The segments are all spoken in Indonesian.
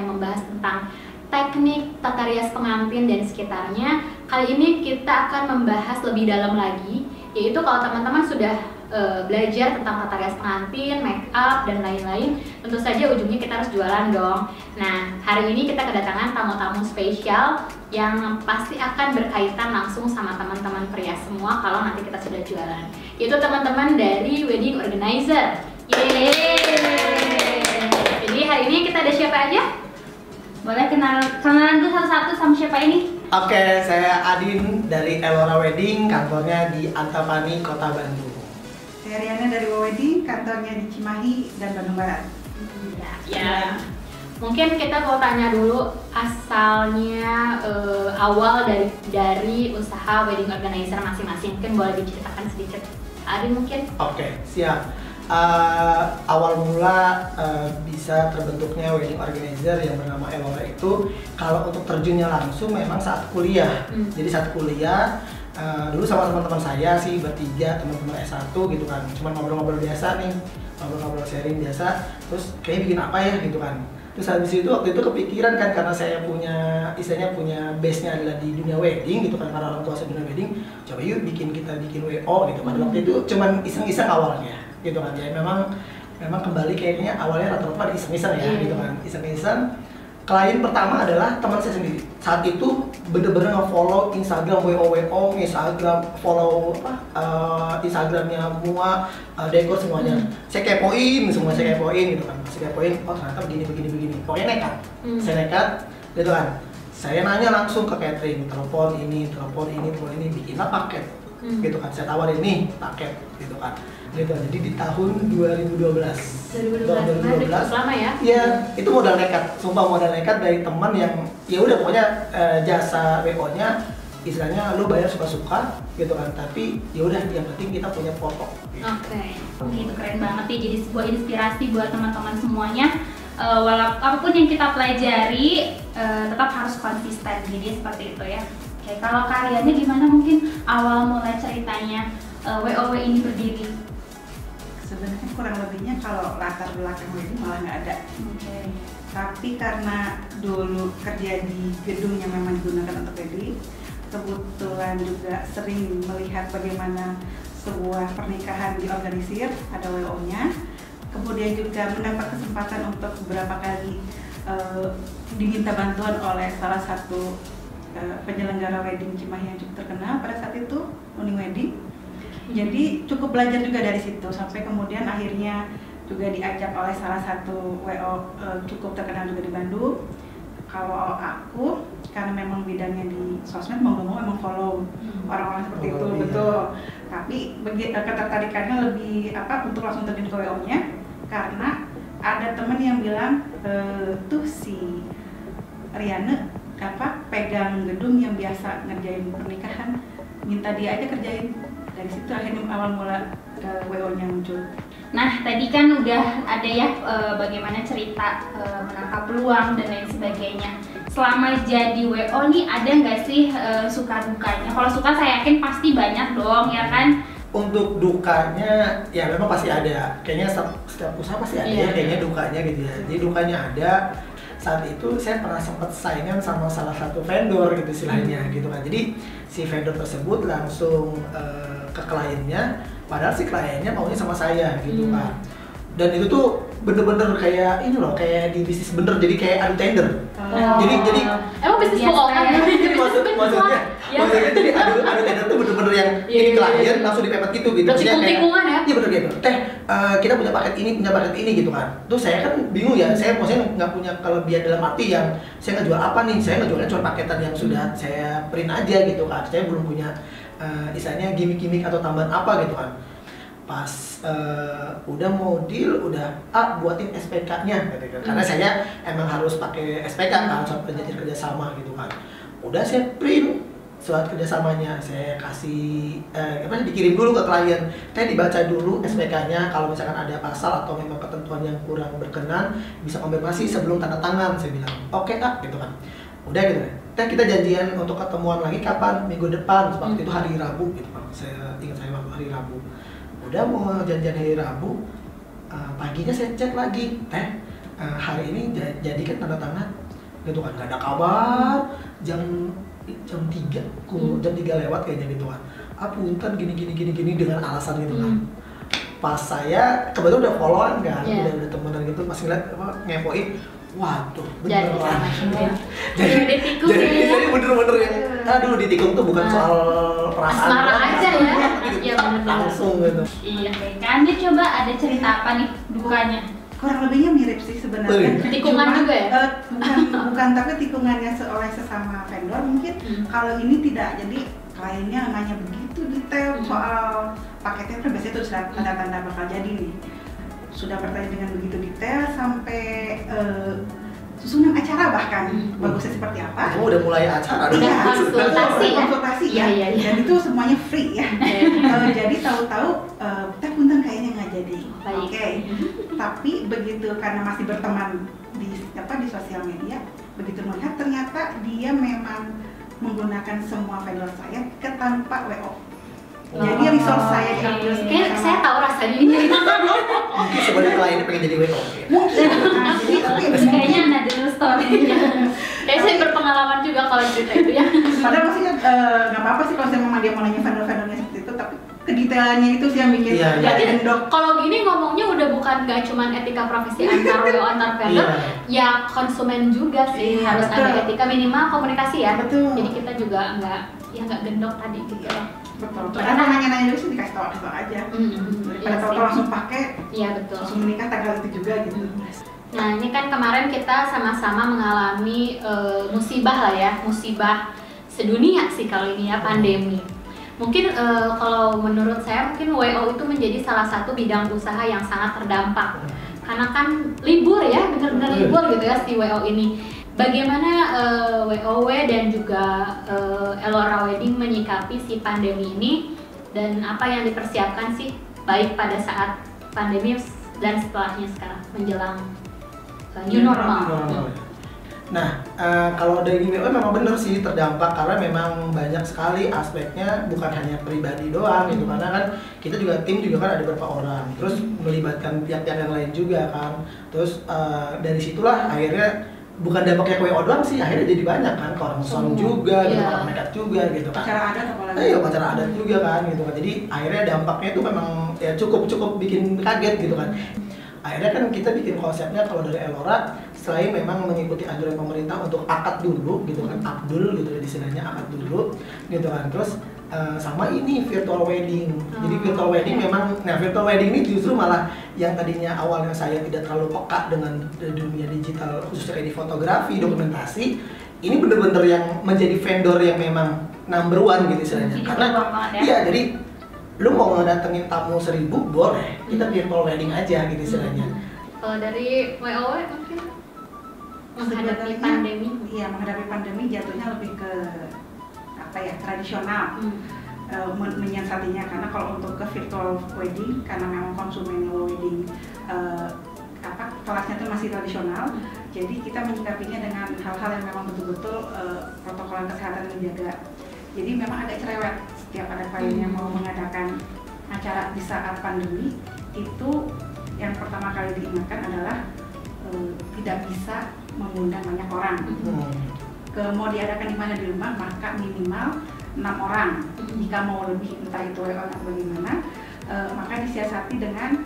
yang membahas tentang teknik tata rias pengantin dan sekitarnya. Kali ini kita akan membahas lebih dalam lagi, yaitu kalau teman-teman sudah belajar tentang tata rias pengantin, make up, dan lain-lain, tentu saja ujungnya kita harus jualan dong. Nah, hari ini kita kedatangan tamu-tamu spesial yang pasti akan berkaitan langsung sama teman-teman pria semua kalau nanti kita sudah jualan, yaitu teman-teman dari wedding organizer. Yeay! Jadi hari ini kita ada siapa aja? Boleh kenalan dulu satu-satu sama siapa ini? Oke, saya Adin dari Elora Wedding, kantornya di Antapani, Kota Bandung. Saya Riana dari Wedding, kantornya di Cimahi dan Bandung Barat. Ya. Mungkin kita mau tanya dulu asalnya awal dari usaha wedding organizer masing-masing. Mungkin boleh diceritakan sedikit. Adin mungkin? Oke, siap. Awal mula bisa terbentuknya wedding organizer yang bernama Elora itu kalau untuk terjunnya langsung memang saat kuliah. Jadi saat kuliah dulu sama teman-teman saya sih bertiga, teman-teman S1 gitu kan, cuma ngobrol-ngobrol biasa nih, ngobrol-ngobrol sharing biasa, terus kayaknya bikin apa ya gitu kan. Terus habis itu waktu itu kepikiran kan, karena saya punya base-nya adalah di dunia wedding gitu kan, karena orang tua saya dunia wedding, coba yuk kita bikin WO gitu kan. Waktu itu cuman iseng-iseng awalnya gitu kan, ya memang kembali kayaknya awalnya rata-rata iseng-iseng ya gitu kan, iseng-iseng. Klien pertama adalah teman saya sendiri. Saat itu bener-bener nge-follow Instagram WO, Instagram follow Instagramnya semua, dekor semuanya. Saya kepoin semua, saya kepoin gitu kan. Saya kepoin, oh ternyata begini. Pokoknya nekat. Saya nekat gitu kan. Saya nanya langsung ke catering, telepon ini, bikinlah paket. Gitu kan. Saya tawarin nih paket gitu kan. Gitu. Jadi di tahun 2012 lama ya? Iya, itu modal nekat, sumpah modal nekat dari teman yang ya udah pokoknya jasa WO-nya istilahnya lu bayar suka-suka gitu kan, tapi ya udah yang penting kita punya foto. Gitu. Oke, itu keren banget ya, jadi sebuah inspirasi buat teman-teman semuanya. Walaupun apapun yang kita pelajari tetap harus konsisten, jadi seperti itu ya. Oke, kalau karyanya gimana, mungkin awal mulai ceritanya WOW ini berdiri? Sebenarnya kurang lebihnya kalau latar belakang wedding malah nggak ada. Tapi karena dulu kerja di gedung yang memang digunakan untuk wedding, kebetulan juga sering melihat bagaimana sebuah pernikahan diorganisir, ada WO-nya. Kemudian juga mendapat kesempatan untuk beberapa kali diminta bantuan oleh salah satu penyelenggara wedding Cimahi yang cukup terkenal pada saat itu, Uni Wedding. Jadi cukup belajar juga dari situ, sampai kemudian akhirnya juga diajak oleh salah satu WO cukup terkenal juga di Bandung. Kalau aku, karena memang bidangnya di sosmed, mau memang follow orang-orang seperti itu, betul. Tapi ketertarikannya lebih untuk langsung terjun ke WO-nya, karena ada teman yang bilang tuh si Riana pegang gedung yang biasa ngerjain pernikahan, minta dia aja kerjain. Dari situ akhirnya awal mula WO-nya muncul. Nah, tadi kan udah ada ya bagaimana cerita menangkap peluang dan lain sebagainya. Selama jadi WO nih, ada nggak sih suka dukanya? Kalau suka saya yakin pasti banyak dong, ya kan? Untuk dukanya ya memang pasti ada. Kayaknya setiap usaha pasti ada ya, kayaknya dukanya gitu ya. Jadi dukanya ada. Saat itu saya pernah sempat saingan sama salah satu vendor gitu istilahnya gitu kan. Jadi si vendor tersebut langsung ke kliennya, padahal si kliennya maunya sama saya gitu kan. Dan itu tuh bener-bener kayak ini loh, kayak di bisnis bener, jadi kayak adu tender. Jadi emang bisnis bohongan ya? Jadi maksudnya jadi adu tender tuh bener-bener yang ini klien langsung dipepet gitu. Tikung-tikungan ya? Iya bener gitu. Kita punya paket ini gitu kan. Terus saya kan bingung ya, saya maksudnya nggak punya kelebihan dalam arti yang saya ngejual apa nih. Saya ngejualnya cuma paketan yang sudah saya print aja gitu kan. Saya belum punya istilahnya gimmick-gimmick atau tambahan apa gitu kan. Pas udah mau deal, udah buatin SPK-nya gitu kan. Karena saya emang harus pakai SPK kan saat kerja sama gitu kan. Udah saya print surat kerjasamanya, saya kasih dikirim dulu ke klien, dibaca dulu SPK-nya, kalau misalkan ada pasal atau memang ketentuan yang kurang berkenan bisa konfirmasi sebelum tanda tangan. Saya bilang oke kak gitu kan, udah gitu kan. Kita janjian untuk ketemuan lagi kapan, minggu depan, waktu itu hari Rabu gitu kan, saya ingat saya waktu hari Rabu. Udah mau janjian hari Rabu, paginya saya cek lagi, hari ini jadi kan tanda tangan gitu kan, nggak ada kabar, jam 3 jam 3 lewat kayaknya gitu kan, punten gini dengan alasan gitu kan. Pas saya kebetulan udah follow-an kan, udah temenan gitu, pas ngeliat ngepoin, waduh bener lah. Jadi bener-bener yang aduh ditikung tuh bukan soal perasaan asmara aja ya. Iya langsung gitu. Iya, kan dia coba ada cerita apa nih dukanya? Kurang lebihnya mirip sih sebenarnya. Tikungan juga ya? Bukan, tapi tikungannya oleh sesama vendor mungkin. Kalau ini tidak, jadi kliennya nanya begitu detail soal paketnya, kan biasanya itu sudah tanda-tanda bakal jadi nih. Sudah bertanya dengan begitu detail sampai susunan acara bahkan bagusnya seperti apa. Udah mulai acara. Konsultasi ya. Dan itu semuanya free ya. Jadi tahu-tahu teh punten kayaknya nggak jadi. Oke. Tapi begitu karena masih berteman di sosial media, begitu melihat ternyata dia memang menggunakan semua vendor saya tanpa WO. Jadi resource saya diambil semua. Saya tahu rasanya ini. Mungkin sebenarnya kliennya pengen jadi WO. Mungkin. Jadi tapi kayaknya ada dulu story-nya. Kayak saya berpengalaman juga kalau cerita itu ya. Padahal maksudnya nggak apa-apa sih kalau memang dia mau nanya vendor-vendornya seperti itu, tapi kedetailannya itu sih yang bikin jadi kalau gini ngomongnya udah bukan nggak cuma etika profesi antar WO antar vendor, ya konsumen juga sih harus ada etika minimal komunikasi ya. Betul. Jadi kita juga nggak gendok tadi gitu loh. Betul. Karena nanya-nanya dulu sih dikasih tahu aja. Daripada tahu langsung pakai. Iya betul. Langsung menikah tanggal itu juga gitu. Nah ini kan kemarin kita sama-sama mengalami musibah lah ya, musibah sedunia sih kalau ini ya, pandemi. Mungkin kalau menurut saya mungkin WO itu menjadi salah satu bidang usaha yang sangat terdampak karena kan libur ya, benar-benar libur gitu ya si WO ini. Bagaimana WOW dan juga Elora Wedding menyikapi si pandemi ini dan apa yang dipersiapkan sih baik pada saat pandemi dan setelahnya sekarang menjelang new normal. Nah, kalau dari WO memang benar sih terdampak karena memang banyak sekali aspeknya, bukan hanya pribadi doang gitu, karena kan kita juga tim juga kan ada beberapa orang, terus melibatkan pihak-pihak yang lain juga kan, terus dari situlah akhirnya bukan dampaknya ke WO doang sih, akhirnya jadi banyak kan, ke orang sound juga, gitu, orang makeup juga gitu kan. Acara adat apalagi? Iya, acara adat juga kan gitu kan. Jadi akhirnya dampaknya itu memang ya cukup bikin kaget gitu kan. Akhirnya kan kita bikin konsepnya kalau dari Elora, selain memang mengikuti anjuran pemerintah untuk akad dulu gitu kan, abdul gitu istilahnya, akad dulu gitu kan. Terus sama ini virtual wedding. Jadi virtual wedding memang, virtual wedding ini justru malah yang tadinya awalnya saya tidak terlalu peka dengan dunia digital, khususnya kayak di fotografi, dokumentasi, ini bener-bener yang menjadi vendor yang memang number one gitu istilahnya. Karena iya, jadi lu mau ngedatengin tamu 1000 boleh, kita virtual wedding aja gitu istilahnya. Kalau dari WOW mungkin menghadapi pandemi? Iya, menghadapi pandemi jatuhnya lebih ke tradisional, menyiasatinya, karena kalau untuk ke virtual wedding karena memang konsumen wedding kelasnya itu masih tradisional, jadi kita menyikapinya dengan hal-hal yang memang betul-betul protokol kesehatan menjaga. Jadi memang agak cerewet setiap ada klien yang mau mengadakan acara di saat pandemi, itu yang pertama kali diingatkan adalah tidak bisa mengundang banyak orang. Mau diadakan di mana di rumah, maka minimal 6 orang. Jika mau lebih, entah itu WO atau bagaimana, maka disiasati dengan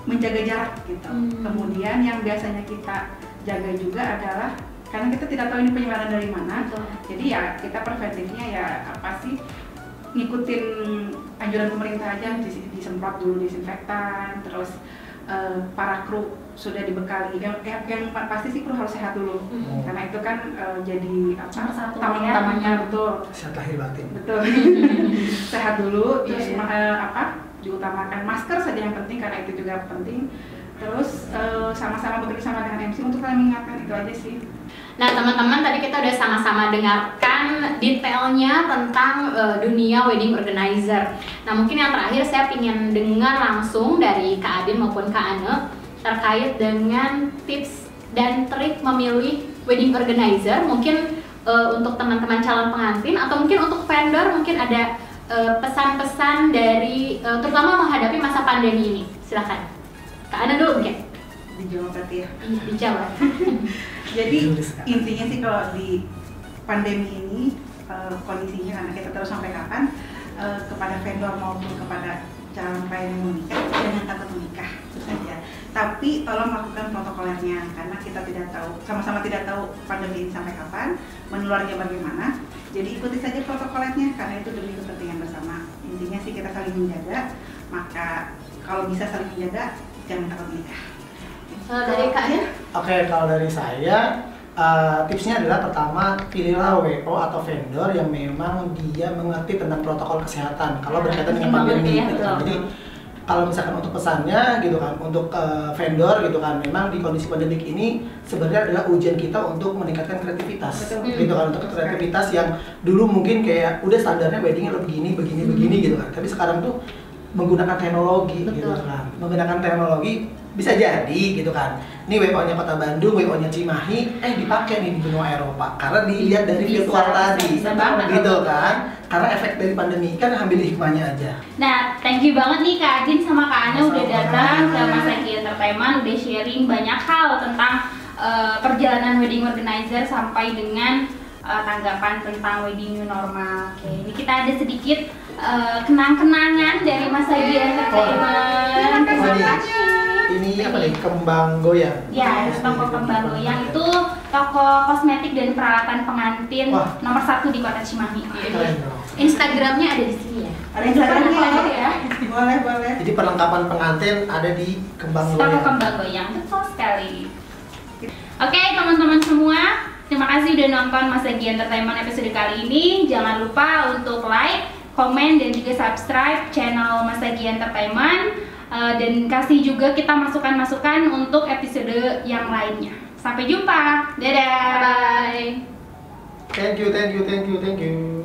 menjaga jarak gitu. Kemudian yang biasanya kita jaga juga adalah karena kita tidak tahu ini penyebaran dari mana. Jadi ya kita preventifnya ya ngikutin anjuran pemerintah aja, disemprot dulu disinfektan, terus para kru sudah dibekali, yang pasti sih kru harus sehat dulu, karena itu kan jadi taman-tamannya, betul, sehat lahir batin, betul. Sehat dulu, terus diutamakan masker saja yang penting, karena itu juga penting. Terus sama-sama bekerja sama dengan MC untuk saling mengingatkan, itu aja sih. Nah teman-teman, tadi kita udah sama-sama dengarkan detailnya tentang dunia wedding organizer. Nah mungkin yang terakhir saya ingin dengar langsung dari Kak Adin maupun Kak Ane terkait dengan tips dan trik memilih wedding organizer. Mungkin untuk teman-teman calon pengantin atau mungkin untuk vendor, mungkin ada pesan-pesan dari terutama menghadapi masa pandemi ini. Silakan Kak Ana dulu mungkin. Dijawab berarti ya. Iya, dijawab. Jadi intinya sih kalau di pandemi ini kondisinya karena kita terus sampai kapan kepada vendor maupun kepada calon klien yang mau nikah, jangan takut menikah, itu saja. Tapi tolong lakukan protokolernya karena kita tidak tahu, sama-sama tidak tahu pandemi ini sampai kapan, menularnya bagaimana. Jadi ikuti saja protokolernya karena itu demi kepentingan bersama. Intinya sih kita saling menjaga, maka kalau bisa saling menjaga, jangan takut menikah. Dari Kak ya? Oke, kalau dari saya tipsnya adalah pertama pilihlah WO atau vendor yang memang dia mengerti tentang protokol kesehatan kalau berkaitan dengan pandemi gitu kan. Jadi kalau misalkan untuk pesannya gitu kan, untuk vendor gitu kan, memang di kondisi pandemi ini sebenarnya adalah ujian kita untuk meningkatkan kreativitas. Gitu kan, untuk kreativitas yang dulu mungkin kayak udah standarnya weddingnya lo begini gitu kan. Tapi sekarang tuh menggunakan teknologi gitu kan. Menggunakan teknologi bisa jadi gitu kan. Ini WO-nya Kota Bandung, WO-nya Cimahi, dipakai nih di benua Eropa karena dilihat dari virtual tadi, gitu kan. Karena efek dari pandemi kan ambil hikmahnya aja. Nah, thank you banget nih Kak Ajin sama Kak Ana udah datang ke Mas Egi Entertainment, udah sharing banyak hal tentang perjalanan wedding organizer sampai dengan tanggapan tentang wedding new normal. Oke, ini kita ada sedikit kenang-kenangan dari Mas Egi Entertainment. Terima kasih. Ini apa nih, kembang goyang? Ya, toko kembang goyang itu toko kosmetik dan peralatan pengantin nomor 1 di Kota Cimahi. Instagramnya ada di sini ya. Ada Instagramnya ya? Boleh. Jadi perlengkapan pengantin ada di kembang goyang. Toko kembang goyang, betul sekali. Oke, teman-teman semua, terima kasih udah nonton Mas Egi Entertainment episode kali ini. Jangan lupa untuk like, komen, dan juga subscribe channel Mas Egi Entertainment. Dan kasih juga kita masukan-masukan untuk episode yang lainnya. Sampai jumpa, dadah. Bye. Thank you.